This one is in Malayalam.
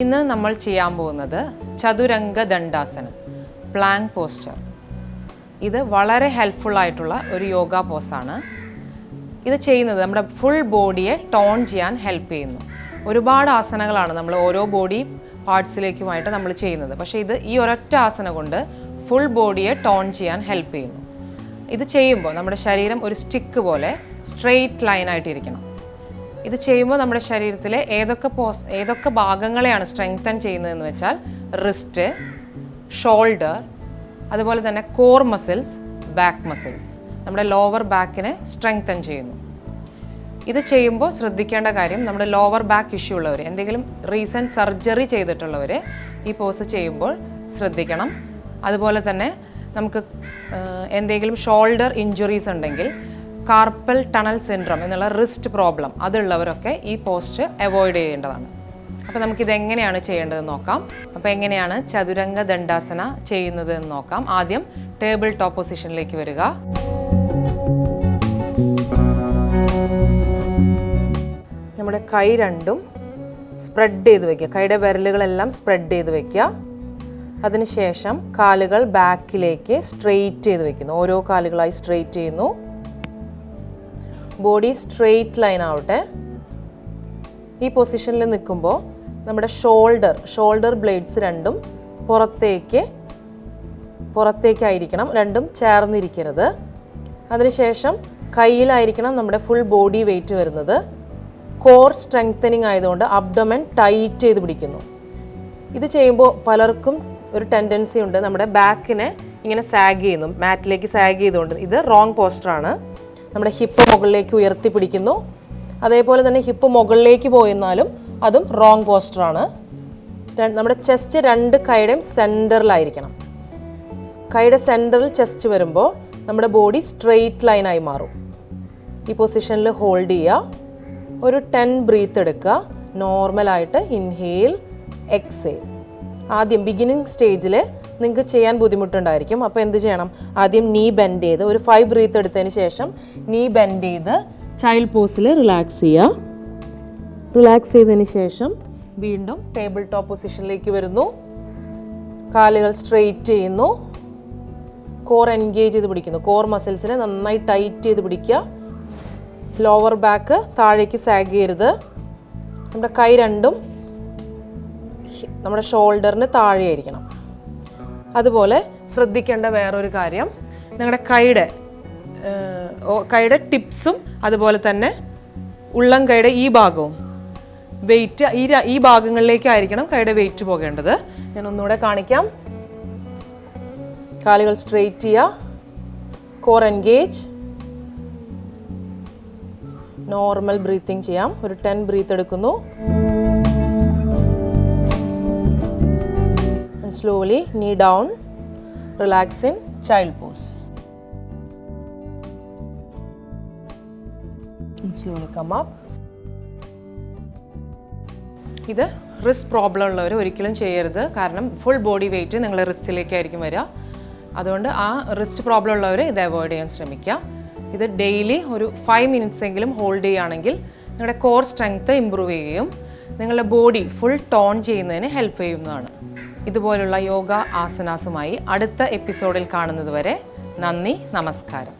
ഇന്ന് നമ്മൾ ചെയ്യാൻ പോകുന്നത് ചതുരംഗ ദണ്ഡാസനം, പ്ലാങ്ക് പോസ്ചർ. ഇത് വളരെ ഹെൽപ്ഫുൾ ആയിട്ടുള്ള ഒരു യോഗ പോസാണ്. ഇത് ചെയ്യുന്നത് നമ്മുടെ ഫുൾ ബോഡിയെ ടോൺ ചെയ്യാൻ ഹെൽപ്പ് ചെയ്യുന്നു. ഒരുപാട് ആസനങ്ങളാണ് നമ്മൾ ഓരോ ബോഡി പാർട്സിലേക്കുമായിട്ട് നമ്മൾ ചെയ്യുന്നത്. പക്ഷേ ഈ ഒരൊറ്റ ആസനം കൊണ്ട് ഫുൾ ബോഡിയെ ടോൺ ചെയ്യാൻ ഹെൽപ്പ് ചെയ്യുന്നു. ഇത് ചെയ്യുമ്പോൾ നമ്മുടെ ശരീരം ഒരു സ്റ്റിക്ക് പോലെ സ്ട്രെയിറ്റ് ലൈനായിട്ടിരിക്കണം. ഇത് ചെയ്യുമ്പോൾ നമ്മുടെ ശരീരത്തിലെ ഏതൊക്കെ ഭാഗങ്ങളെയാണ് സ്ട്രെങ്തൻ ചെയ്യുന്നതെന്ന് വെച്ചാൽ റിസ്റ്റ്, ഷോൾഡർ, അതുപോലെ തന്നെ കോർ മസിൽസ്, ബാക്ക് മസിൽസ്, നമ്മുടെ ലോവർ ബാക്കിനെ സ്ട്രെങ്തൻ ചെയ്യുന്നു. ഇത് ചെയ്യുമ്പോൾ ശ്രദ്ധിക്കേണ്ട കാര്യം, നമ്മുടെ ലോവർ ബാക്ക് ഇഷ്യൂ ഉള്ളവർ, എന്തെങ്കിലും റീസെൻറ്റ് സർജറി ചെയ്തിട്ടുള്ളവർ ഈ പോസ് ചെയ്യുമ്പോൾ ശ്രദ്ധിക്കണം. അതുപോലെ തന്നെ നമുക്ക് എന്തെങ്കിലും ഷോൾഡർ ഇഞ്ചുറീസ് ഉണ്ടെങ്കിൽ, കാർപ്പൽ ടണൽ സിൻഡ്രോം എന്നുള്ള റിസ്റ്റ് പ്രോബ്ലം അതുള്ളവരൊക്കെ ഈ പോസ്റ്റ് അവോയ്ഡ് ചെയ്യേണ്ടതാണ്. അപ്പോൾ നമുക്കിത് എങ്ങനെയാണ് ചെയ്യേണ്ടതെന്ന് നോക്കാം. അപ്പോൾ എങ്ങനെയാണ് ചതുരംഗ ദണ്ഡാസന ചെയ്യുന്നത് എന്ന് നോക്കാം. ആദ്യം ടേബിൾ ടോപ്പ് പൊസിഷനിലേക്ക് വരിക. നമ്മുടെ കൈ രണ്ടും സ്പ്രെഡ് ചെയ്ത് വയ്ക്കുക. കൈയുടെ വിരലുകളെല്ലാം സ്പ്രെഡ് ചെയ്ത് വയ്ക്കുക. അതിനുശേഷം കാലുകൾ ബാക്കിലേക്ക് സ്ട്രെയിറ്റ് ചെയ്ത് വയ്ക്കുന്നു. ഓരോ കാലുകളായി സ്ട്രെയിറ്റ് ചെയ്യുന്നു. ബോഡി സ്ട്രെയിറ്റ് ലൈൻ ആവട്ടെ. ഈ പൊസിഷനിൽ നിൽക്കുമ്പോൾ നമ്മുടെ ഷോൾഡർ ബ്ലേഡ്സ് രണ്ടും പുറത്തേക്കായിരിക്കണം, രണ്ടും ചേർന്നിരിക്കരുത്. അതിനുശേഷം കയ്യിലായിരിക്കണം നമ്മുടെ ഫുൾ ബോഡി വെയിറ്റ് വരുന്നത്. കോർ സ്ട്രെങ്തനിങ് ആയതുകൊണ്ട് അബ്ഡോമൻ ടൈറ്റ് ചെയ്ത് പിടിക്കുന്നു. ഇത് ചെയ്യുമ്പോൾ പലർക്കും ഒരു ടെൻഡൻസി ഉണ്ട്, നമ്മുടെ ബാക്കിനെ ഇങ്ങനെ സാഗ് ചെയ്യുന്നു, മാറ്റിലേക്ക് സാഗ് ചെയ്തുകൊണ്ട്. ഇത് റോങ് പോസ്റ്ററാണ്. നമ്മുടെ ഹിപ്പ് മുകളിലേക്ക് ഉയർത്തി പിടിക്കുന്നു. അതേപോലെ തന്നെ ഹിപ്പ് മുകളിലേക്ക് പോയെന്നാലും അതും റോങ് പോസ്റ്ററാണ്. നമ്മുടെ ചെസ്റ്റ് രണ്ട് കൈയുടെയും സെൻറ്ററിലായിരിക്കണം. കൈയുടെ സെൻറ്ററിൽ ചെസ്റ്റ് വരുമ്പോൾ നമ്മുടെ ബോഡി സ്ട്രെയിറ്റ് ലൈനായി മാറും. ഈ പൊസിഷനിൽ ഹോൾഡ് ചെയ്യുക. ഒരു 10 ബ്രീത്ത് എടുക്കുക. നോർമലായിട്ട് ഇൻഹെയിൽ, എക്സെയിൽ. ആദ്യം ബിഗിനിങ് സ്റ്റേജിൽ നിങ്ങൾക്ക് ചെയ്യാൻ ബുദ്ധിമുട്ടുണ്ടായിരിക്കും. അപ്പോൾ എന്ത് ചെയ്യണം? ആദ്യം നീ ബെൻഡ് ചെയ്ത് ഒരു 5 ബ്രീത്ത് എടുത്തതിന് ശേഷം നീ ബെൻഡ് ചെയ്ത് ചൈൽഡ് പോസിൽ റിലാക്സ് ചെയ്യുക. റിലാക്സ് ചെയ്തതിന് ശേഷം വീണ്ടും ടേബിൾ ടോപ്പ് പൊസിഷനിലേക്ക് വരുന്നു. കാലുകൾ സ്ട്രെയിറ്റ് ചെയ്യുന്നു. കോർ എൻഗേജ് ചെയ്ത് പിടിക്കുന്നു. കോർ മസിൽസിനെ നന്നായി ടൈറ്റ് ചെയ്ത് പിടിക്കുക. ലോവർ ബാക്ക് താഴേക്ക് സാഗ് ചെയ്യരുത്. നമ്മുടെ കൈ രണ്ടും നമ്മുടെ ഷോൾഡറിന് താഴെയായിരിക്കണം. അതുപോലെ ശ്രദ്ധിക്കേണ്ട വേറൊരു കാര്യം, നിങ്ങളുടെ കൈയുടെ ടിപ്സും അതുപോലെ തന്നെ ഉള്ളം കൈയുടെ ഈ ഭാഗവും വെയിറ്റ് ഈ ഭാഗങ്ങളിലേക്കായിരിക്കണം കൈയുടെ വെയിറ്റ് പോകേണ്ടത്. ഞാൻ ഒന്നുകൂടെ കാണിക്കാം. കാലുകൾ സ്ട്രെയിറ്റ് ചെയ്യുക. Core engage. നോർമൽ ബ്രീത്തിങ് ചെയ്യാം. ഒരു 10 ബ്രീത്ത് എടുക്കുന്നു. Slowly knee down, relax in child pose. And slowly come up. ഇത് റിസ്റ്റ് പ്രോബ്ലം ഉള്ളവർ ഒരിക്കലും ചെയ്യരുത്. കാരണം ഫുൾ ബോഡി വെയിറ്റ് നിങ്ങളുടെ റിസ്റ്റിലേക്കായിരിക്കും വരിക. അതുകൊണ്ട് ആ റിസ്റ്റ് പ്രോബ്ലം ഉള്ളവർ ഇത് അവോയ്ഡ് ചെയ്യാൻ ശ്രമിക്കുക. ഇത് ഡെയിലി ഒരു 5 മിനിറ്റ്സ് എങ്കിലും ഹോൾഡ് ചെയ്യുകയാണെങ്കിൽ നിങ്ങളുടെ കോർ സ്ട്രെങ്ത് ഇമ്പ്രൂവ് ചെയ്യുകയും നിങ്ങളുടെ ബോഡി ഫുൾ ടോൺ ചെയ്യുന്നതിന് ഹെൽപ്പ് ചെയ്യുന്നതാണ്. ഇതുപോലുള്ള യോഗ ആസനാസുമായി അടുത്ത എപ്പിസോഡിൽ കാണുന്നത് വരെ നന്ദി, നമസ്കാരം.